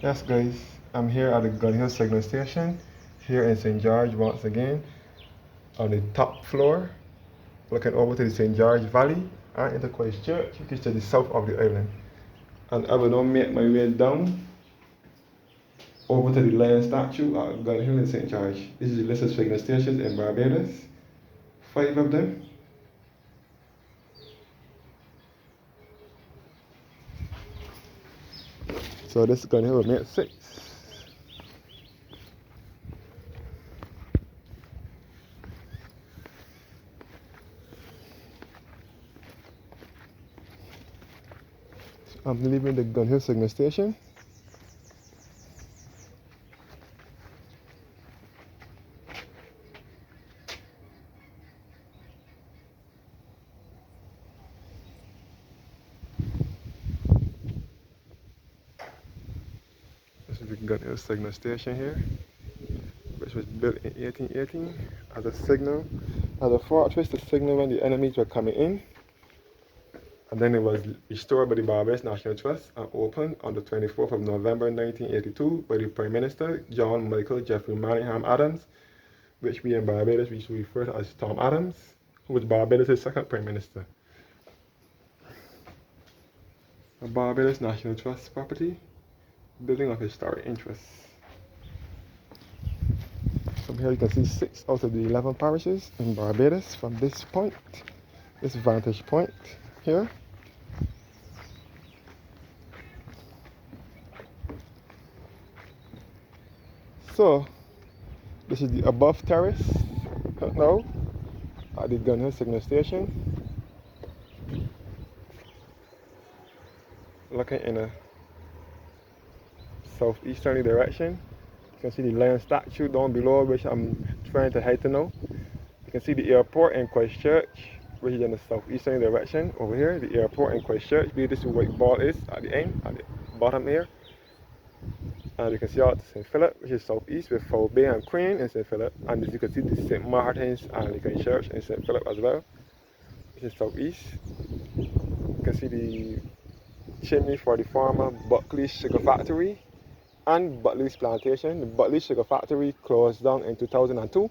Yes, guys, I'm here at the Gun Hill signal station here in St. George once again on the top floor, looking over to the St. George Valley and into Christchurch, which is to the south of the island. And I will now make my way down over to the lion statue at Gun Hill in St. George. This is the list of signal stations in Barbados, 5 of them. So this Gun Hill will make 6. I'm leaving the Gun Hill signal station. This is the Gun Hill signal station here, which was built in 1818 as a signal, as a fortress to signal when the enemies were coming in. And then it was restored by the Barbados National Trust and opened on the 24th of November 1982 by the Prime Minister John Michael Jeffrey Manningham Adams, which we in Barbados used to refer to as Tom Adams, who was Barbados' second Prime Minister. The Barbados National Trust property, building of historic interest. From here you can see 6 out of the 11 parishes in Barbados from this point, this vantage point here. So, this is the above terrace now at the Gun Hill signal station. Looking in a southeasterly direction. You can see the lion statue down below, which I'm trying to head to now. You can see the airport in Christchurch, which is in the southeasterly direction over here. The airport in Christchurch, where this white ball is at the end, at the bottom here. And you can see out St. Philip, which is southeast, with Foul Bay and Crane in St. Philip. And as you can see the St. Martin's Anglican Church in St. Philip as well, which is southeast. You can see the chimney for the former Buckley Sugar Factory and Buckley's Plantation. The Buckley Sugar Factory closed down in 2002.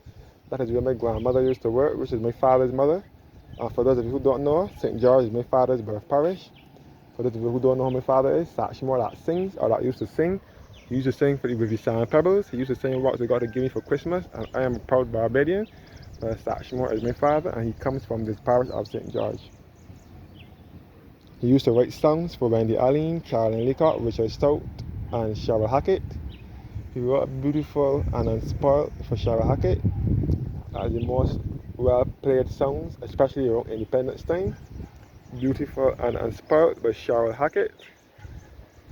That is where my grandmother used to work, which is my father's mother. And for those of you who don't know, St. George is my father's birth parish. For those of you who don't know who my father is, Satchmore that sings, or that used to sing. He used to sing with the Sand Pebbles. He used to sing Rocks They Got to Give Me for Christmas. And I am a proud Barbadian. Satchmore is my father, and he comes from this parish of St. George. He used to write songs for Wendy Allen, Carolyn Leacock, Richard Stout, and Cheryl Hackett. He wrote Beautiful and Unspoiled for Cheryl Hackett as the most well-played songs, especially around Independence time. Beautiful and Unspoiled by Cheryl Hackett.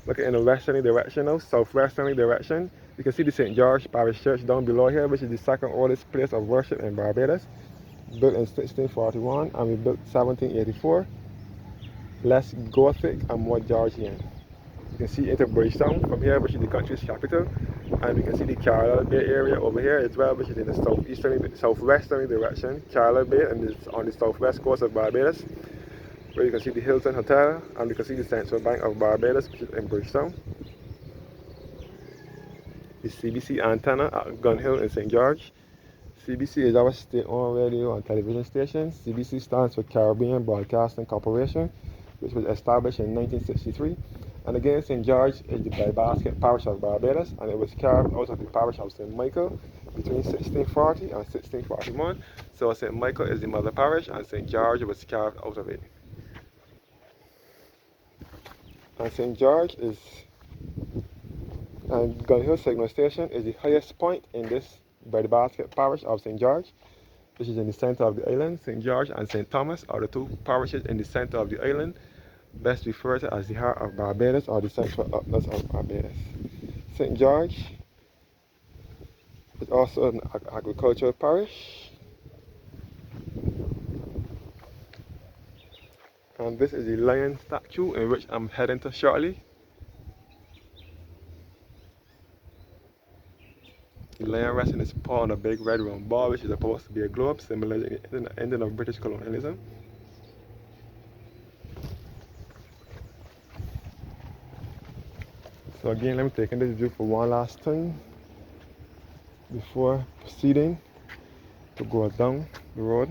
Looking in the westerly direction now, southwesterly direction, you can see the St. George Parish Church down below here, which is the second oldest place of worship in Barbados. Built in 1641 and rebuilt 1784. Less Gothic and more Georgian. You can see into Bridgetown from here, which is the country's capital. And you can see the Carlisle Bay area over here as well, which is in the southwesterly direction. Carlisle Bay and it's on the southwest coast of Barbados, where you can see the Hilton Hotel, and you can see the Central Bank of Barbados, which is in Bridgetown. The CBC antenna at Gun Hill in St. George. CBC is our state-owned radio and television station. CBC stands for Caribbean Broadcasting Corporation, which was established in 1963. And again, St. George is the by-basket parish of Barbados, and it was carved out of the parish of St. Michael between 1640 and 1641. So St. Michael is the mother parish, and St. George was carved out of it. And St. George is, and Gun Hill Signal Station is the highest point in this by-basket parish of St. George, which is in the center of the island. St. George and St. Thomas are the two parishes in the center of the island, best referred to as the heart of Barbados or the central utmost of Barbados. St. George is also an agricultural parish. And this is the lion statue in which I'm heading to shortly. The lion resting his paw on a big red round ball, which is supposed to be a globe, symbolizing the ending of British colonialism. So again, let me take in this view for one last time before proceeding to go down the road.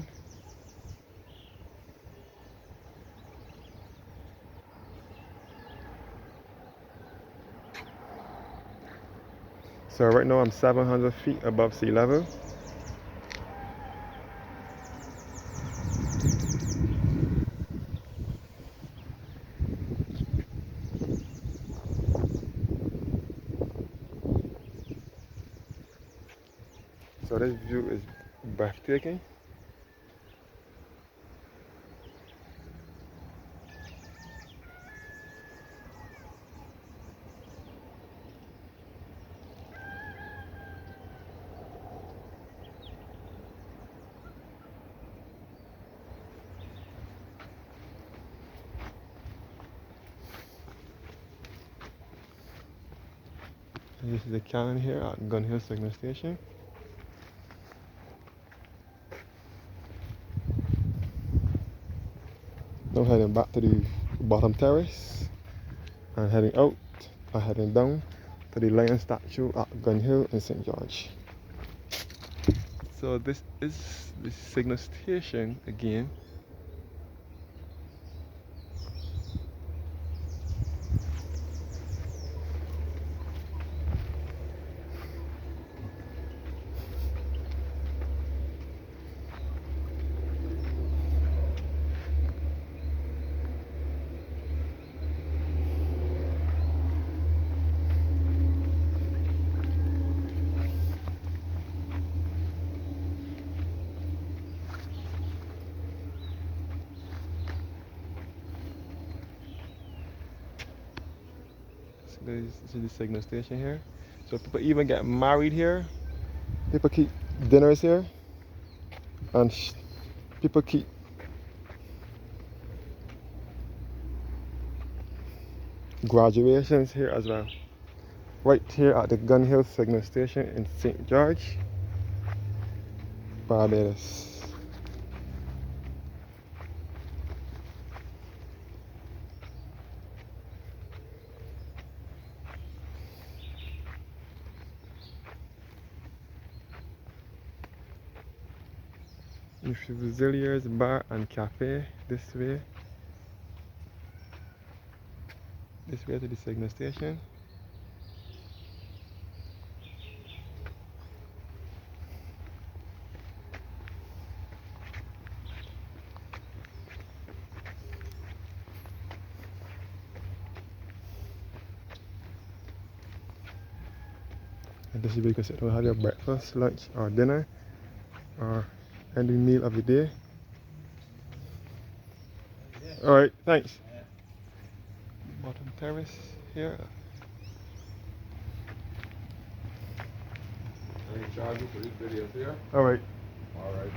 So right now I'm 700 feet above sea level. So this view is breathtaking. And this is the cannon here at Gun Hill Signal Station. Now heading back to the bottom terrace and heading out and heading down to the lion statue at Gun Hill in St. George. So this is the signal station again. This is the signal station here. So people even get married here. People keep dinners here. And people keep graduations here as well. Right here at the Gun Hill Signal Station in St. George, Barbados. The Fusiliers Bar and Cafe this way. This way to the signal station. And this is where you can sit down and have your breakfast, lunch, or dinner, or any meal of the day. Alright, thanks. Bottom terrace here. Any charges for these videos here? Alright. Alright.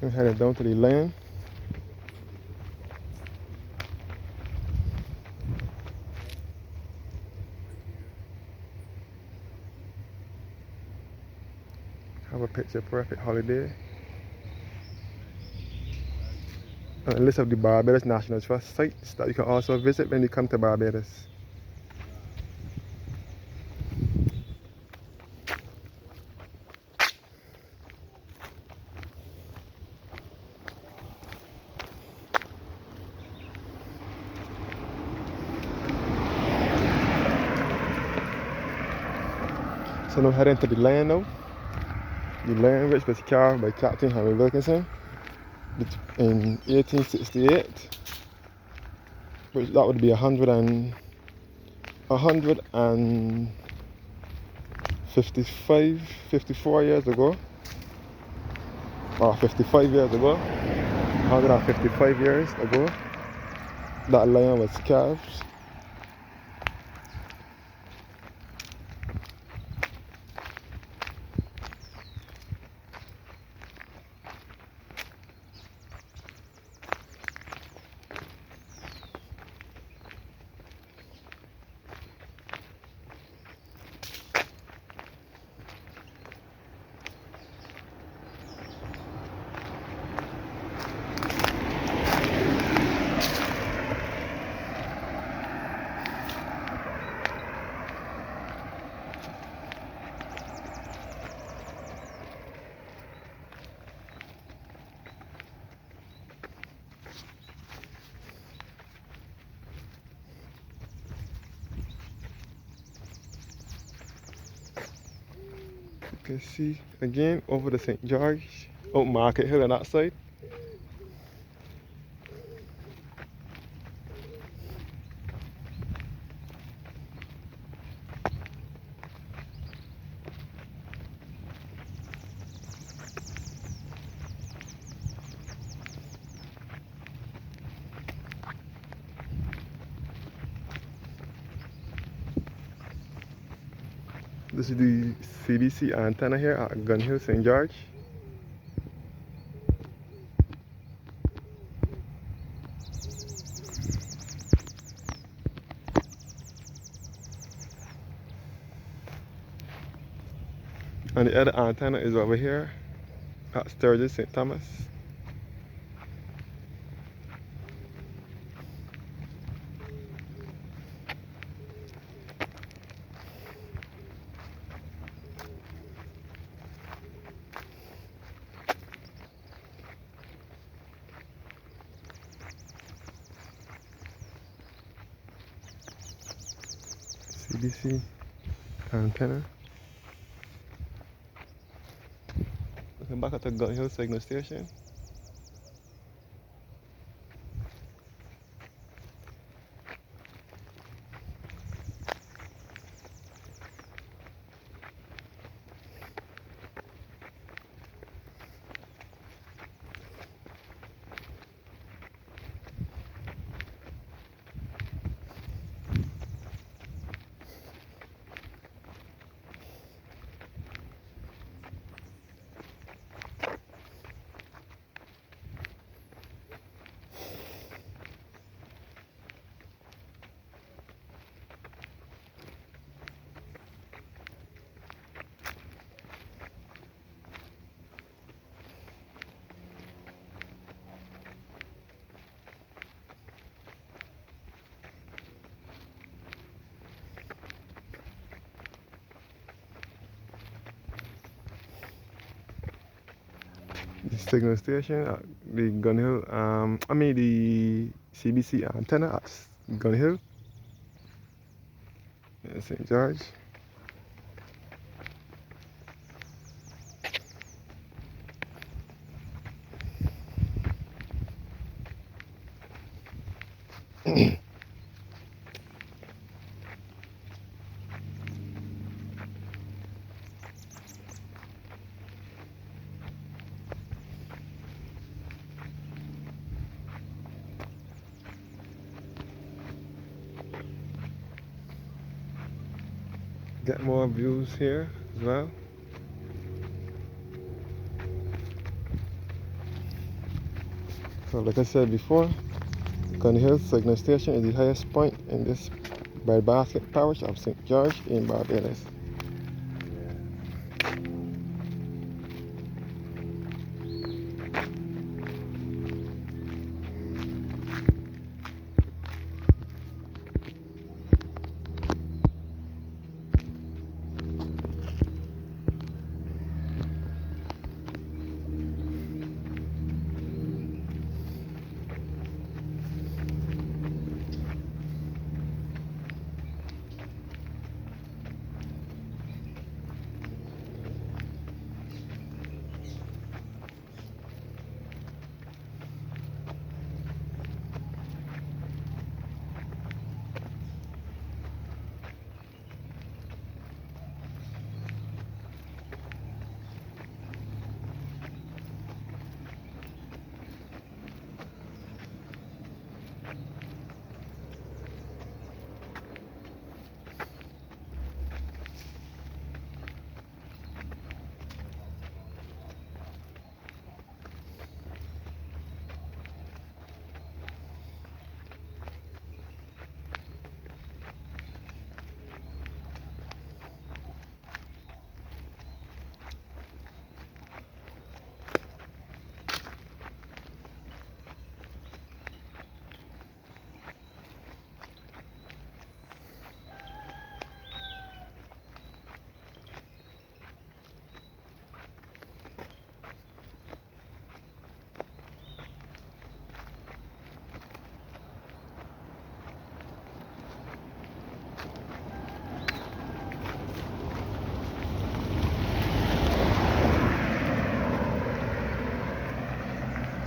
We're headed down to the land. Have a picture perfect holiday. And a list of the Barbados National Trust sites that you can also visit when you come to Barbados. So now heading to the land now. The land which was carved by Captain Henry Wilkinson in 1868, which that would be 54 years ago, or 55 years ago, 155 years ago, that lion was carved. You can see again over the St. George, out Market Hill on that side. This is the CBC antenna here at Gun Hill, St. George. And the other antenna is over here at Sturgis, St. Thomas. CBC antenna. Looking back at the Gun Hill signal station. The signal station at the Gun Hill, the CBC antenna at Gun Hill, St. George. Get more views here as well. So like I said before, Gun Hill signal station is the highest point in this Barbados parish of St. George in Barbados.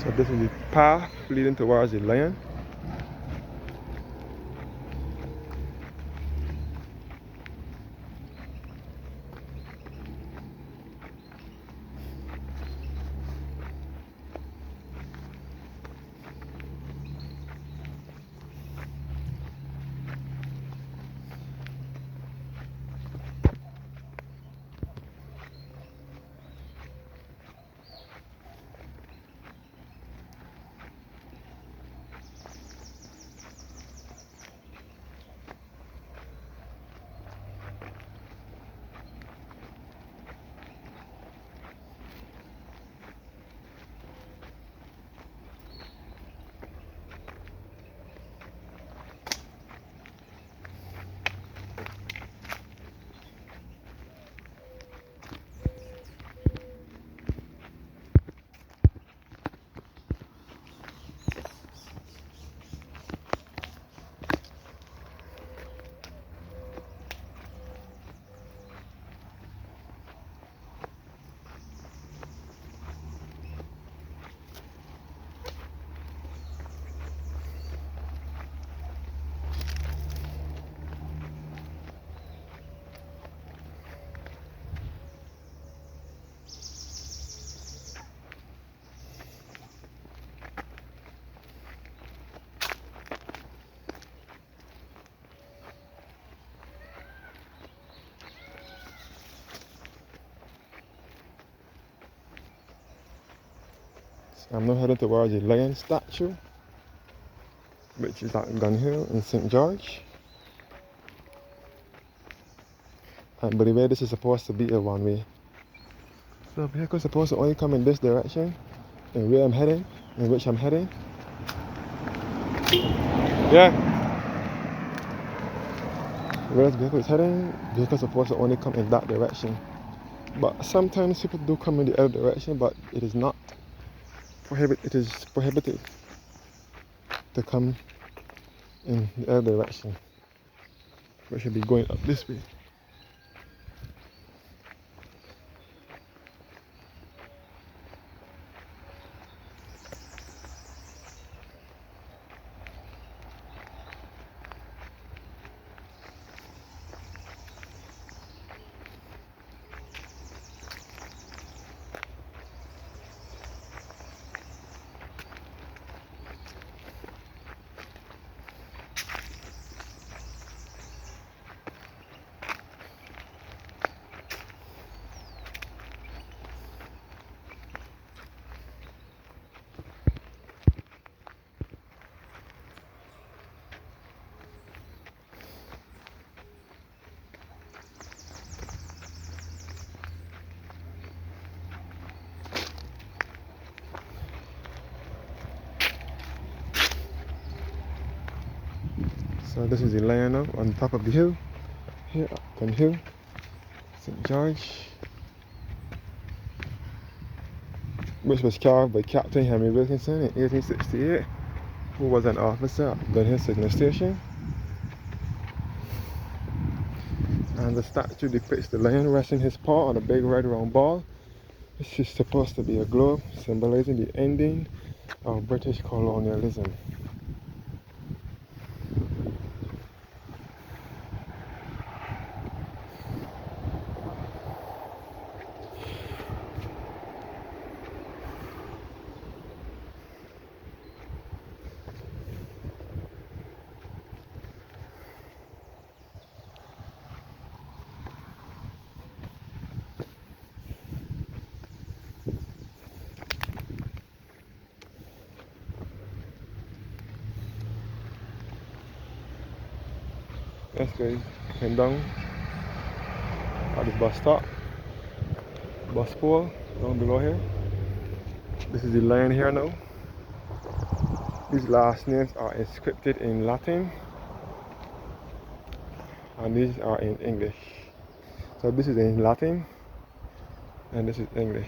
So this is the path leading towards the lion. So I'm now heading towards the lion statue, which is at Gun Hill in St. George. And by the way, this is supposed to be a one-way. So vehicles supposed to only come in this direction, and where I'm heading, in which I'm heading. Yeah. Where this vehicle is heading, vehicles supposed to only come in that direction. But sometimes people do come in the other direction, but it is not prohibited. It is prohibited to come in the other direction. We should be going up this way. So this is the lion now on top of the hill, here at Gun Hill, St. George, which was carved by Captain Henry Wilkinson in 1868, who was an officer at Gun Hill Signal Station. And the statue depicts the lion resting his paw on a big red round ball. This is supposed to be a globe, symbolizing the ending of British colonialism. Yes guys, came down at the bus stop, bus pole down below here. This is the lion here now. These last names are inscripted in Latin and these are in English. So this is in Latin and this is English.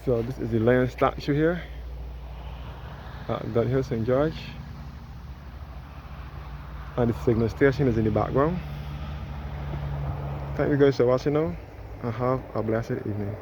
So this is the lion statue here at Gun Hill, St. George. And the signal station is in the background. Thank you guys for watching now, and have a blessed evening.